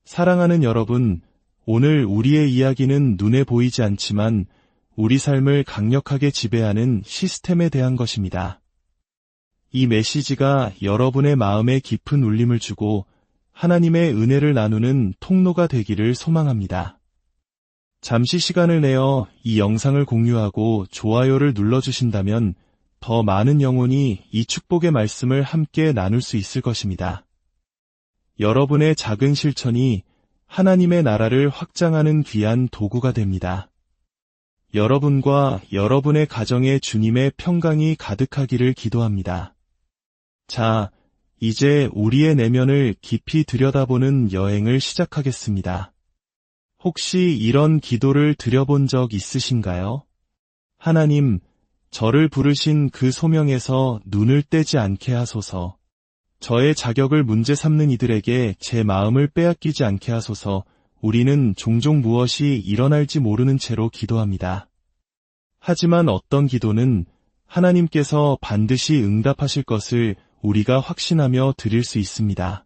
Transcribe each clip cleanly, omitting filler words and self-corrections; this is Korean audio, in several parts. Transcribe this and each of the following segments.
사랑하는 여러분, 오늘 우리의 이야기는 눈에 보이지 않지만 우리 삶을 강력하게 지배하는 시스템에 대한 것입니다. 이 메시지가 여러분의 마음에 깊은 울림을 주고 하나님의 은혜를 나누는 통로가 되기를 소망합니다. 잠시 시간을 내어 이 영상을 공유하고 좋아요를 눌러주신다면 더 많은 영혼이 이 축복의 말씀을 함께 나눌 수 있을 것입니다. 여러분의 작은 실천이 하나님의 나라를 확장하는 귀한 도구가 됩니다. 여러분과 여러분의 가정에 주님의 평강이 가득하기를 기도합니다. 자, 이제 우리의 내면을 깊이 들여다보는 여행을 시작하겠습니다. 혹시 이런 기도를 드려본 적 있으신가요? 하나님, 저를 부르신 그 소명에서 눈을 떼지 않게 하소서. 저의 자격을 문제 삼는 이들에게 제 마음을 빼앗기지 않게 하소서. 우리는 종종 무엇이 일어날지 모르는 채로 기도합니다. 하지만 어떤 기도는 하나님께서 반드시 응답하실 것을 우리가 확신하며 드릴 수 있습니다.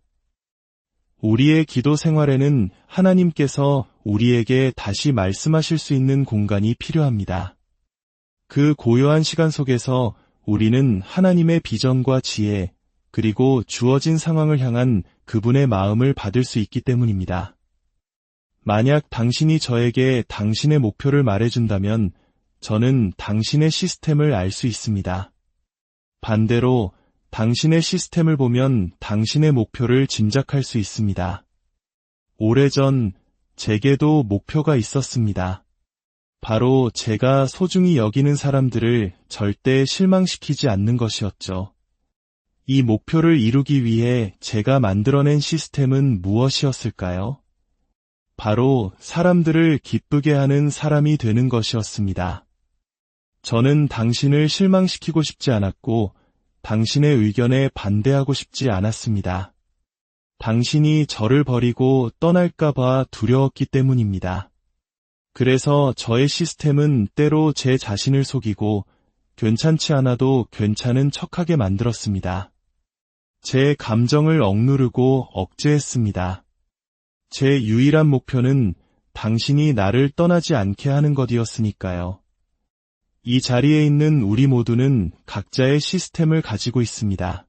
우리의 기도 생활에는 하나님께서 우리에게 다시 말씀하실 수 있는 공간이 필요합니다. 그 고요한 시간 속에서 우리는 하나님의 비전과 지혜, 그리고 주어진 상황을 향한 그분의 마음을 받을 수 있기 때문입니다. 만약 당신이 저에게 당신의 목표를 말해준다면 저는 당신의 시스템을 알 수 있습니다. 반대로 당신의 시스템을 보면 당신의 목표를 짐작할 수 있습니다. 오래전 제게도 목표가 있었습니다. 바로 제가 소중히 여기는 사람들을 절대 실망시키지 않는 것이었죠. 이 목표를 이루기 위해 제가 만들어낸 시스템은 무엇이었을까요? 바로 사람들을 기쁘게 하는 사람이 되는 것이었습니다. 저는 당신을 실망시키고 싶지 않았고 당신의 의견에 반대하고 싶지 않았습니다. 당신이 저를 버리고 떠날까봐 두려웠기 때문입니다. 그래서 저의 시스템은 때로 제 자신을 속이고 괜찮지 않아도 괜찮은 척하게 만들었습니다. 제 감정을 억누르고 억제했습니다. 제 유일한 목표는 당신이 나를 떠나지 않게 하는 것이었으니까요. 이 자리에 있는 우리 모두는 각자의 시스템을 가지고 있습니다.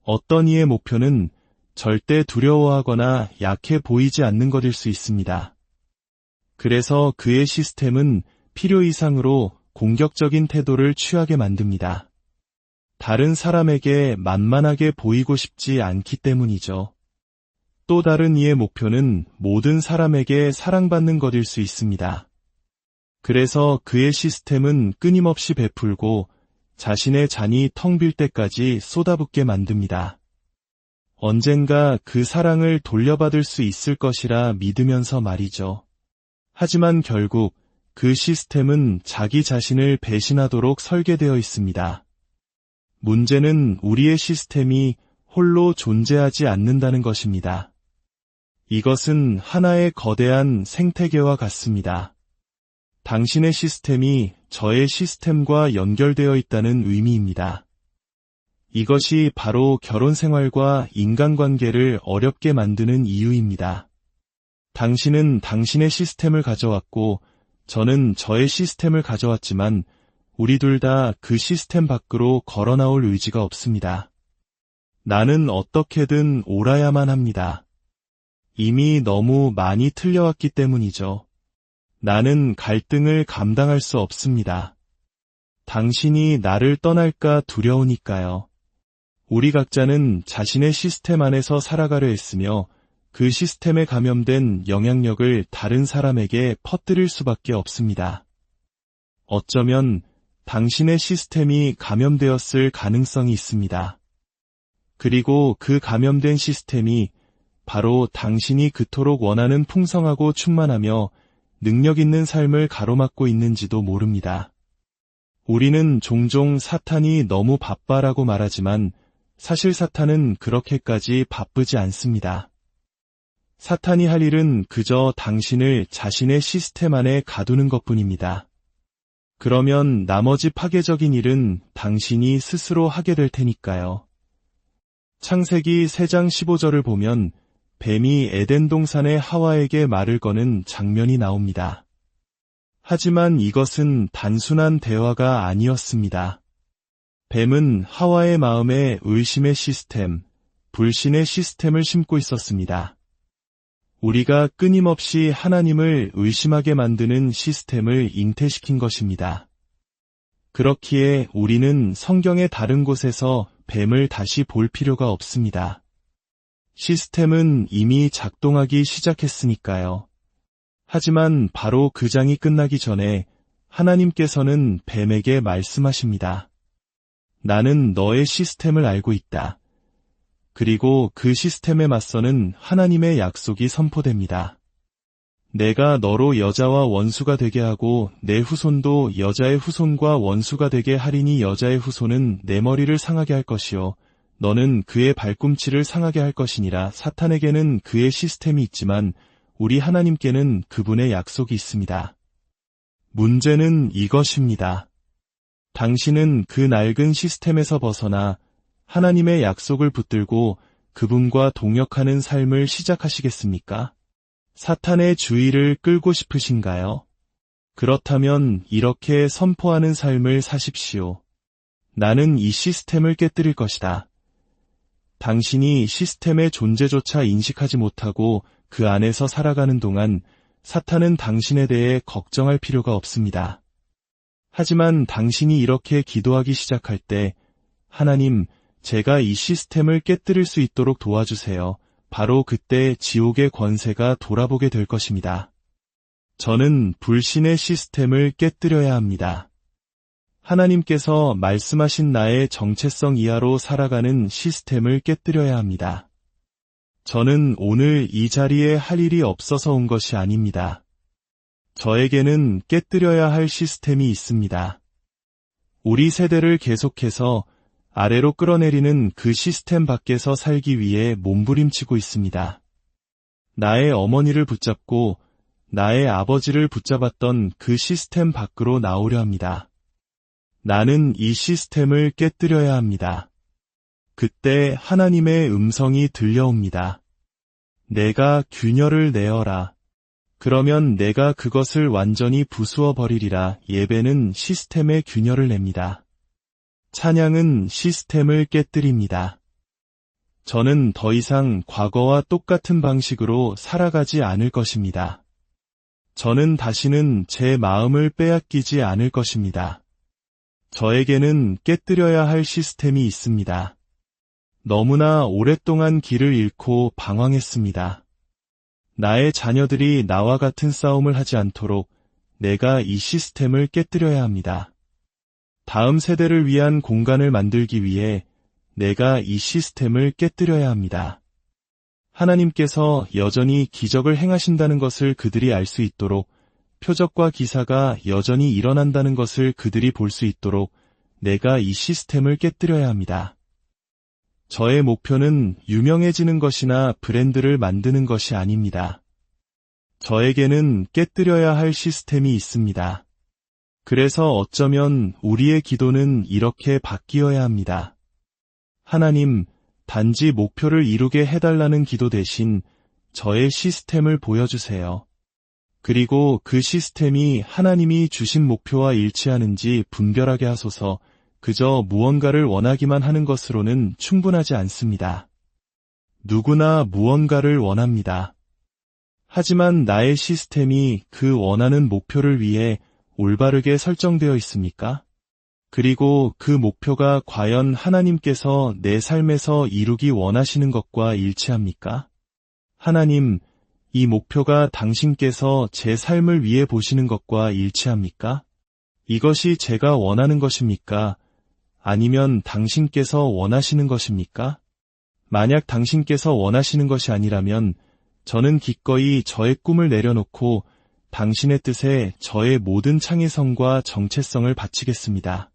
어떤 이의 목표는 절대 두려워하거나 약해 보이지 않는 것일 수 있습니다. 그래서 그의 시스템은 필요 이상으로 공격적인 태도를 취하게 만듭니다. 다른 사람에게 만만하게 보이고 싶지 않기 때문이죠. 또 다른 이의 목표는 모든 사람에게 사랑받는 것일 수 있습니다. 그래서 그의 시스템은 끊임없이 베풀고 자신의 잔이 텅 빌 때까지 쏟아붓게 만듭니다. 언젠가 그 사랑을 돌려받을 수 있을 것이라 믿으면서 말이죠. 하지만 결국 그 시스템은 자기 자신을 배신하도록 설계되어 있습니다. 문제는 우리의 시스템이 홀로 존재하지 않는다는 것입니다. 이것은 하나의 거대한 생태계와 같습니다. 당신의 시스템이 저의 시스템과 연결되어 있다는 의미입니다. 이것이 바로 결혼 생활과 인간관계를 어렵게 만드는 이유입니다. 당신은 당신의 시스템을 가져왔고 저는 저의 시스템을 가져왔지만 우리 둘 다 그 시스템 밖으로 걸어 나올 의지가 없습니다. 나는 어떻게든 옳아야만 합니다. 이미 너무 많이 틀려왔기 때문이죠. 나는 갈등을 감당할 수 없습니다. 당신이 나를 떠날까 두려우니까요. 우리 각자는 자신의 시스템 안에서 살아가려 했으며 그 시스템에 감염된 영향력을 다른 사람에게 퍼뜨릴 수밖에 없습니다. 어쩌면 당신의 시스템이 감염되었을 가능성이 있습니다. 그리고 그 감염된 시스템이 바로 당신이 그토록 원하는 풍성하고 충만하며 능력 있는 삶을 가로막고 있는지도 모릅니다. 우리는 종종 사탄이 너무 바빠라고 말하지만 사실 사탄은 그렇게까지 바쁘지 않습니다. 사탄이 할 일은 그저 당신을 자신의 시스템 안에 가두는 것뿐입니다. 그러면 나머지 파괴적인 일은 당신이 스스로 하게 될 테니까요. 창세기 3장 15절을 보면 뱀이 에덴 동산의 하와에게 말을 거는 장면이 나옵니다. 하지만 이것은 단순한 대화가 아니었습니다. 뱀은 하와의 마음에 의심의 시스템, 불신의 시스템을 심고 있었습니다. 우리가 끊임없이 하나님을 의심하게 만드는 시스템을 잉태시킨 것입니다. 그렇기에 우리는 성경의 다른 곳에서 뱀을 다시 볼 필요가 없습니다. 시스템은 이미 작동하기 시작했으니까요. 하지만 바로 그 장이 끝나기 전에 하나님께서는 뱀에게 말씀하십니다. 나는 너의 시스템을 알고 있다. 그리고 그 시스템에 맞서는 하나님의 약속이 선포됩니다. 내가 너로 여자와 원수가 되게 하고 내 후손도 여자의 후손과 원수가 되게 하리니 여자의 후손은 내 머리를 상하게 할 것이요 너는 그의 발꿈치를 상하게 할 것이니라. 사탄에게는 그의 시스템이 있지만 우리 하나님께는 그분의 약속이 있습니다. 문제는 이것입니다. 당신은 그 낡은 시스템에서 벗어나 하나님의 약속을 붙들고 그분과 동역하는 삶을 시작하시겠습니까? 사탄의 주의를 끌고 싶으신가요? 그렇다면 이렇게 선포하는 삶을 사십시오. 나는 이 시스템을 깨뜨릴 것이다. 당신이 시스템의 존재조차 인식하지 못하고 그 안에서 살아가는 동안 사탄은 당신에 대해 걱정할 필요가 없습니다. 하지만 당신이 이렇게 기도하기 시작할 때 하나님, 제가 이 시스템을 깨뜨릴 수 있도록 도와주세요. 바로 그때 지옥의 권세가 돌아보게 될 것입니다. 저는 불신의 시스템을 깨뜨려야 합니다. 하나님께서 말씀하신 나의 정체성 이하로 살아가는 시스템을 깨뜨려야 합니다. 저는 오늘 이 자리에 할 일이 없어서 온 것이 아닙니다. 저에게는 깨뜨려야 할 시스템이 있습니다. 우리 세대를 계속해서 아래로 끌어내리는 그 시스템 밖에서 살기 위해 몸부림치고 있습니다. 나의 어머니를 붙잡고 나의 아버지를 붙잡았던 그 시스템 밖으로 나오려 합니다. 나는 이 시스템을 깨뜨려야 합니다. 그때 하나님의 음성이 들려옵니다. 내가 균열을 내어라. 그러면 내가 그것을 완전히 부수어 버리리라. 예배는 시스템의 균열을 냅니다. 찬양은 시스템을 깨뜨립니다. 저는 더 이상 과거와 똑같은 방식으로 살아가지 않을 것입니다. 저는 다시는 제 마음을 빼앗기지 않을 것입니다. 저에게는 깨뜨려야 할 시스템이 있습니다. 너무나 오랫동안 길을 잃고 방황했습니다. 나의 자녀들이 나와 같은 싸움을 하지 않도록 내가 이 시스템을 깨뜨려야 합니다. 다음 세대를 위한 공간을 만들기 위해 내가 이 시스템을 깨뜨려야 합니다. 하나님께서 여전히 기적을 행하신다는 것을 그들이 알 수 있도록, 표적과 기사가 여전히 일어난다는 것을 그들이 볼 수 있도록 내가 이 시스템을 깨뜨려야 합니다. 저의 목표는 유명해지는 것이나 브랜드를 만드는 것이 아닙니다. 저에게는 깨뜨려야 할 시스템이 있습니다. 그래서 어쩌면 우리의 기도는 이렇게 바뀌어야 합니다. 하나님, 단지 목표를 이루게 해달라는 기도 대신 저의 시스템을 보여주세요. 그리고 그 시스템이 하나님이 주신 목표와 일치하는지 분별하게 하소서. 그저 무언가를 원하기만 하는 것으로는 충분하지 않습니다. 누구나 무언가를 원합니다. 하지만 나의 시스템이 그 원하는 목표를 위해 올바르게 설정되어 있습니까? 그리고 그 목표가 과연 하나님께서 내 삶에서 이루기 원하시는 것과 일치합니까? 하나님, 이 목표가 당신께서 제 삶을 위해 보시는 것과 일치합니까? 이것이 제가 원하는 것입니까? 아니면 당신께서 원하시는 것입니까? 만약 당신께서 원하시는 것이 아니라면 저는 기꺼이 저의 꿈을 내려놓고 당신의 뜻에 저의 모든 창의성과 정체성을 바치겠습니다.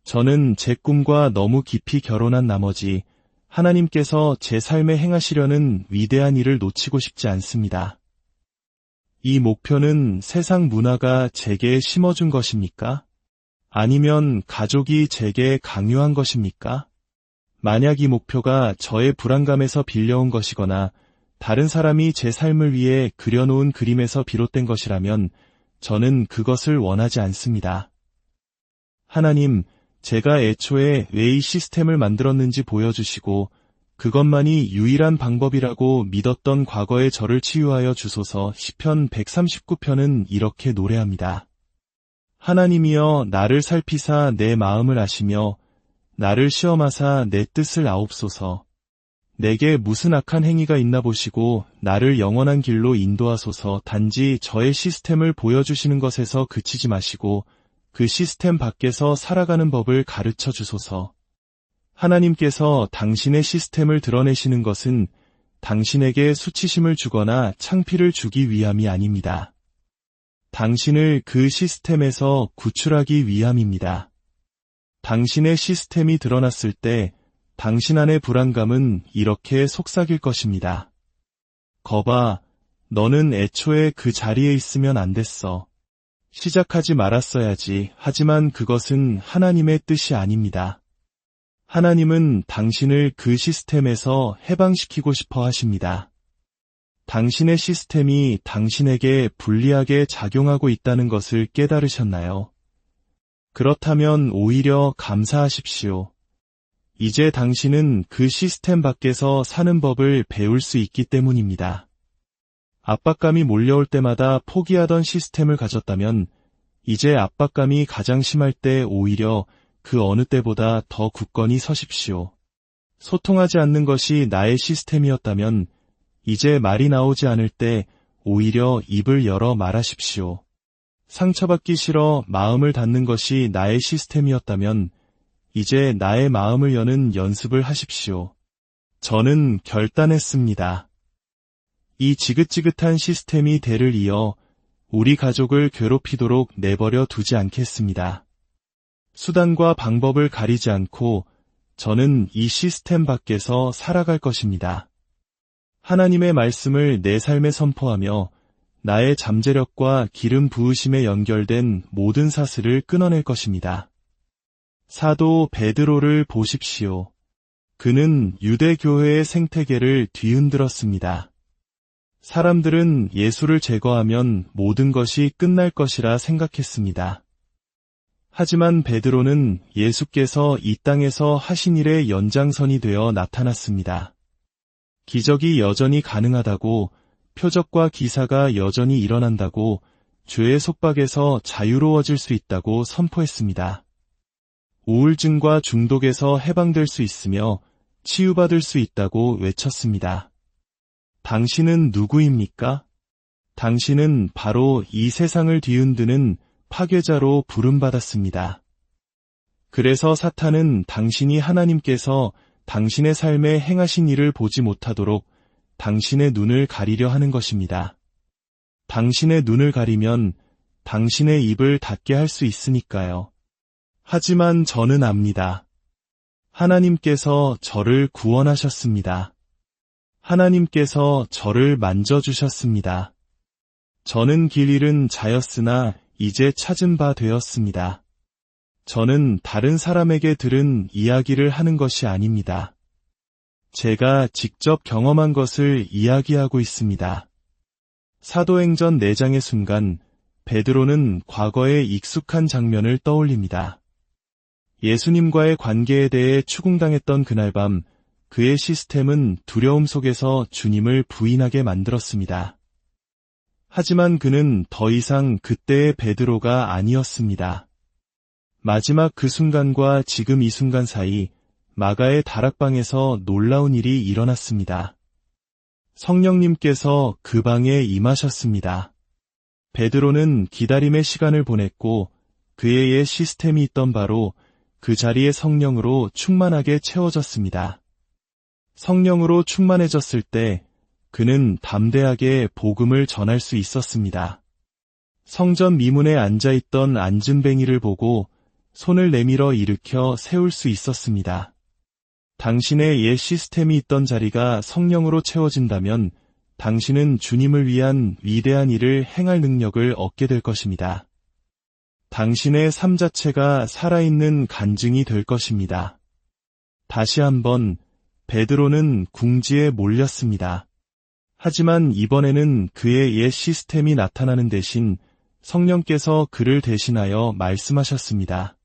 저는 제 꿈과 너무 깊이 결혼한 나머지 하나님께서 제 삶에 행하시려는 위대한 일을 놓치고 싶지 않습니다. 이 목표는 세상 문화가 제게 심어준 것입니까? 아니면 가족이 제게 강요한 것입니까? 만약 이 목표가 저의 불안감에서 빌려온 것이거나 다른 사람이 제 삶을 위해 그려놓은 그림에서 비롯된 것이라면 저는 그것을 원하지 않습니다. 하나님, 제가 애초에 왜 이 시스템을 만들었는지 보여주시고 그것만이 유일한 방법이라고 믿었던 과거의 저를 치유하여 주소서. 시편 139편은 이렇게 노래합니다. 하나님이여 나를 살피사 내 마음을 아시며 나를 시험하사 내 뜻을 아옵소서. 내게 무슨 악한 행위가 있나 보시고 나를 영원한 길로 인도하소서. 단지 저의 시스템을 보여주시는 것에서 그치지 마시고 그 시스템 밖에서 살아가는 법을 가르쳐 주소서. 하나님께서 당신의 시스템을 드러내시는 것은 당신에게 수치심을 주거나 창피를 주기 위함이 아닙니다. 당신을 그 시스템에서 구출하기 위함입니다. 당신의 시스템이 드러났을 때 당신 안의 불안감은 이렇게 속삭일 것입니다. 거봐, 너는 애초에 그 자리에 있으면 안 됐어. 시작하지 말았어야지. 하지만 그것은 하나님의 뜻이 아닙니다. 하나님은 당신을 그 시스템에서 해방시키고 싶어 하십니다. 당신의 시스템이 당신에게 불리하게 작용하고 있다는 것을 깨달으셨나요? 그렇다면 오히려 감사하십시오. 이제 당신은 그 시스템 밖에서 사는 법을 배울 수 있기 때문입니다. 압박감이 몰려올 때마다 포기하던 시스템을 가졌다면 이제 압박감이 가장 심할 때 오히려 그 어느 때보다 더 굳건히 서십시오. 소통하지 않는 것이 나의 시스템이었다면 이제 말이 나오지 않을 때 오히려 입을 열어 말하십시오. 상처받기 싫어 마음을 닫는 것이 나의 시스템이었다면 이제 나의 마음을 여는 연습을 하십시오. 저는 결단했습니다. 이 지긋지긋한 시스템이 대를 이어 우리 가족을 괴롭히도록 내버려 두지 않겠습니다. 수단과 방법을 가리지 않고 저는 이 시스템 밖에서 살아갈 것입니다. 하나님의 말씀을 내 삶에 선포하며 나의 잠재력과 기름 부으심에 연결된 모든 사슬을 끊어낼 것입니다. 사도 베드로를 보십시오. 그는 유대교회의 생태계를 뒤흔들었습니다. 사람들은 예수를 제거하면 모든 것이 끝날 것이라 생각했습니다. 하지만 베드로는 예수께서 이 땅에서 하신 일의 연장선이 되어 나타났습니다. 기적이 여전히 가능하다고, 표적과 기사가 여전히 일어난다고, 죄의 속박에서 자유로워질 수 있다고 선포했습니다. 우울증과 중독에서 해방될 수 있으며 치유받을 수 있다고 외쳤습니다. 당신은 누구입니까? 당신은 바로 이 세상을 뒤흔드는 파괴자로 부름받았습니다. 그래서 사탄은 당신이 하나님께서 당신의 삶에 행하신 일을 보지 못하도록 당신의 눈을 가리려 하는 것입니다. 당신의 눈을 가리면 당신의 입을 닫게 할 수 있으니까요. 하지만 저는 압니다. 하나님께서 저를 구원하셨습니다. 하나님께서 저를 만져주셨습니다. 저는 길 잃은 자였으나 이제 찾은 바 되었습니다. 저는 다른 사람에게 들은 이야기를 하는 것이 아닙니다. 제가 직접 경험한 것을 이야기하고 있습니다. 사도행전 4장의 순간 베드로는 과거의 익숙한 장면을 떠올립니다. 예수님과의 관계에 대해 추궁당했던 그날 밤 그의 시스템은 두려움 속에서 주님을 부인하게 만들었습니다. 하지만 그는 더 이상 그때의 베드로가 아니었습니다. 마지막 그 순간과 지금 이 순간 사이 마가의 다락방에서 놀라운 일이 일어났습니다. 성령님께서 그 방에 임하셨습니다. 베드로는 기다림의 시간을 보냈고 그의 옛 시스템이 있던 바로 그 자리에 성령으로 충만하게 채워졌습니다. 성령으로 충만해졌을 때 그는 담대하게 복음을 전할 수 있었습니다. 성전 미문에 앉아있던 안진뱅이를 보고 손을 내밀어 일으켜 세울 수 있었습니다. 당신의 옛 시스템이 있던 자리가 성령으로 채워진다면 당신은 주님을 위한 위대한 일을 행할 능력을 얻게 될 것입니다. 당신의 삶 자체가 살아있는 간증이 될 것입니다. 다시 한번 베드로는 궁지에 몰렸습니다. 하지만 이번에는 그의 옛 시스템이 나타나는 대신 성령께서 그를 대신하여 말씀하셨습니다.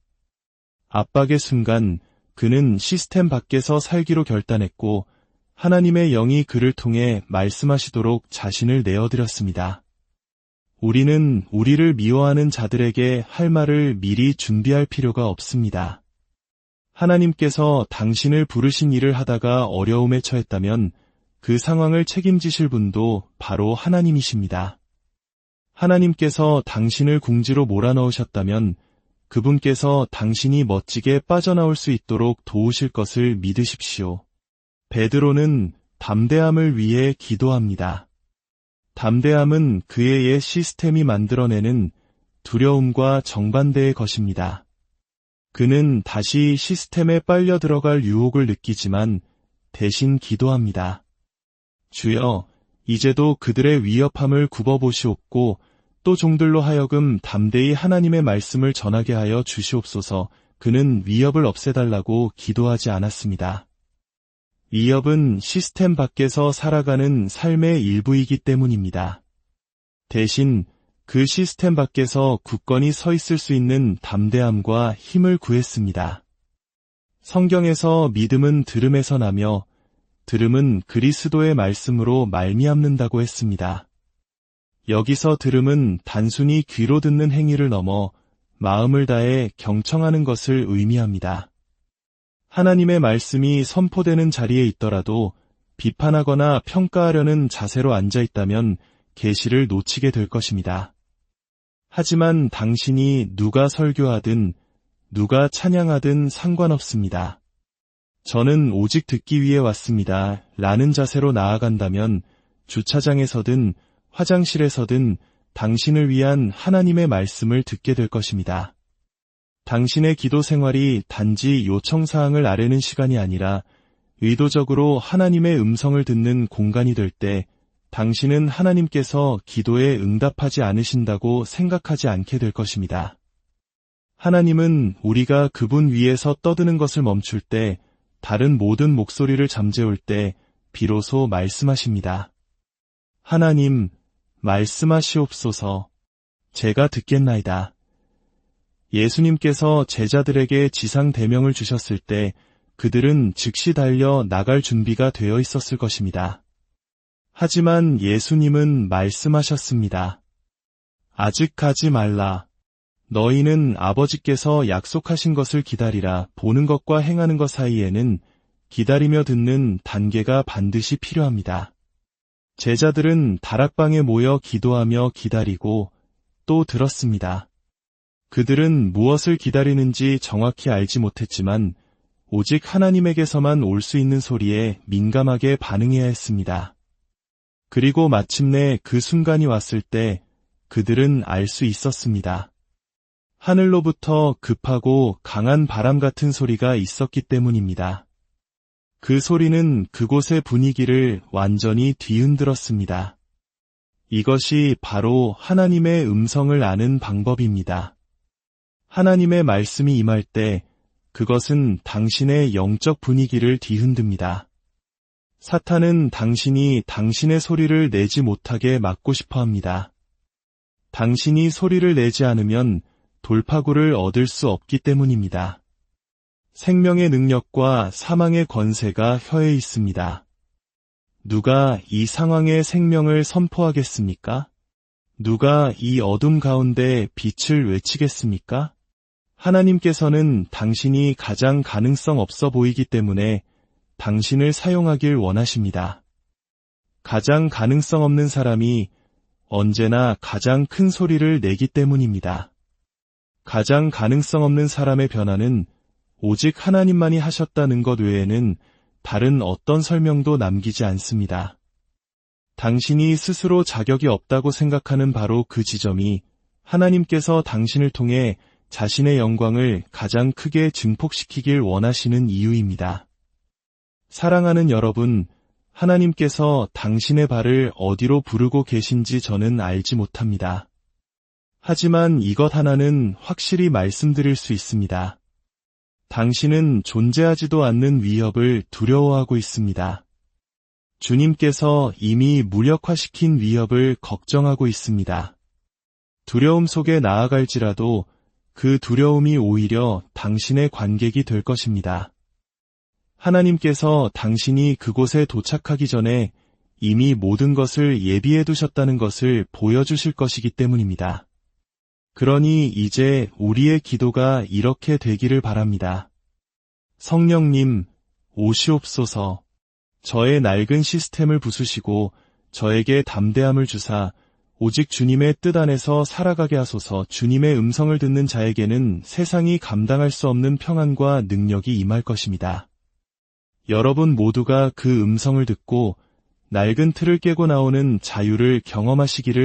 압박의 순간 그는 시스템 밖에서 살기로 결단했고 하나님의 영이 그를 통해 말씀하시도록 자신을 내어드렸습니다. 우리는 우리를 미워하는 자들에게 할 말을 미리 준비할 필요가 없습니다. 하나님께서 당신을 부르신 일을 하다가 어려움에 처했다면 그 상황을 책임지실 분도 바로 하나님이십니다. 하나님께서 당신을 궁지로 몰아넣으셨다면 그분께서 당신이 멋지게 빠져나올 수 있도록 도우실 것을 믿으십시오. 베드로는 담대함을 위해 기도합니다. 담대함은 그의 옛 시스템이 만들어내는 두려움과 정반대의 것입니다. 그는 다시 시스템에 빨려 들어갈 유혹을 느끼지만 대신 기도합니다. 주여, 이제도 그들의 위협함을 굽어보시옵고 또 종들로 하여금 담대히 하나님의 말씀을 전하게 하여 주시옵소서. 그는 위협을 없애달라고 기도하지 않았습니다. 위협은 시스템 밖에서 살아가는 삶의 일부이기 때문입니다. 대신 그 시스템 밖에서 굳건히 서 있을 수 있는 담대함과 힘을 구했습니다. 성경에서 믿음은 들음에서 나며 들음은 그리스도의 말씀으로 말미암는다고 했습니다. 여기서 들음은 단순히 귀로 듣는 행위를 넘어 마음을 다해 경청하는 것을 의미합니다. 하나님의 말씀이 선포되는 자리에 있더라도 비판하거나 평가하려는 자세로 앉아 있다면 계시를 놓치게 될 것입니다. 하지만 당신이 누가 설교하든 누가 찬양하든 상관없습니다. 저는 오직 듣기 위해 왔습니다. 라는 자세로 나아간다면 주차장에서든 화장실에서든 당신을 위한 하나님의 말씀을 듣게 될 것입니다. 당신의 기도 생활이 단지 요청사항을 아뢰는 시간이 아니라 의도적으로 하나님의 음성을 듣는 공간이 될 때 당신은 하나님께서 기도에 응답하지 않으신다고 생각하지 않게 될 것입니다. 하나님은 우리가 그분 위에서 떠드는 것을 멈출 때, 다른 모든 목소리를 잠재울 때 비로소 말씀하십니다. 하나님, 말씀하시옵소서. 제가 듣겠나이다. 예수님께서 제자들에게 지상 대명을 주셨을 때 그들은 즉시 달려 나갈 준비가 되어 있었을 것입니다. 하지만 예수님은 말씀하셨습니다. 아직 가지 말라. 너희는 아버지께서 약속하신 것을 기다리라. 보는 것과 행하는 것 사이에는 기다리며 듣는 단계가 반드시 필요합니다. 제자들은 다락방에 모여 기도하며 기다리고 또 들었습니다. 그들은 무엇을 기다리는지 정확히 알지 못했지만 오직 하나님에게서만 올 수 있는 소리에 민감하게 반응해야 했습니다. 그리고 마침내 그 순간이 왔을 때 그들은 알 수 있었습니다. 하늘로부터 급하고 강한 바람 같은 소리가 있었기 때문입니다. 그 소리는 그곳의 분위기를 완전히 뒤흔들었습니다. 이것이 바로 하나님의 음성을 아는 방법입니다. 하나님의 말씀이 임할 때 그것은 당신의 영적 분위기를 뒤흔듭니다. 사탄은 당신이 당신의 소리를 내지 못하게 막고 싶어 합니다. 당신이 소리를 내지 않으면 돌파구를 얻을 수 없기 때문입니다. 생명의 능력과 사망의 권세가 혀에 있습니다. 누가 이 상황에 생명을 선포하겠습니까? 누가 이 어둠 가운데 빛을 외치겠습니까? 하나님께서는 당신이 가장 가능성 없어 보이기 때문에 당신을 사용하길 원하십니다. 가장 가능성 없는 사람이 언제나 가장 큰 소리를 내기 때문입니다. 가장 가능성 없는 사람의 변화는 오직 하나님만이 하셨다는 것 외에는 다른 어떤 설명도 남기지 않습니다. 당신이 스스로 자격이 없다고 생각하는 바로 그 지점이 하나님께서 당신을 통해 자신의 영광을 가장 크게 증폭시키길 원하시는 이유입니다. 사랑하는 여러분, 하나님께서 당신의 발을 어디로 부르고 계신지 저는 알지 못합니다. 하지만 이것 하나는 확실히 말씀드릴 수 있습니다. 당신은 존재하지도 않는 위협을 두려워하고 있습니다. 주님께서 이미 무력화시킨 위협을 걱정하고 있습니다. 두려움 속에 나아갈지라도 그 두려움이 오히려 당신의 관객이 될 것입니다. 하나님께서 당신이 그곳에 도착하기 전에 이미 모든 것을 예비해 두셨다는 것을 보여주실 것이기 때문입니다. 그러니 이제 우리의 기도가 이렇게 되기를 바랍니다. 성령님, 오시옵소서. 저의 낡은 시스템을 부수시고 저에게 담대함을 주사 오직 주님의 뜻 안에서 살아가게 하소서. 주님의 음성을 듣는 자에게는 세상이 감당할 수 없는 평안과 능력이 임할 것입니다. 여러분 모두가 그 음성을 듣고 낡은 틀을 깨고 나오는 자유를 경험하시기를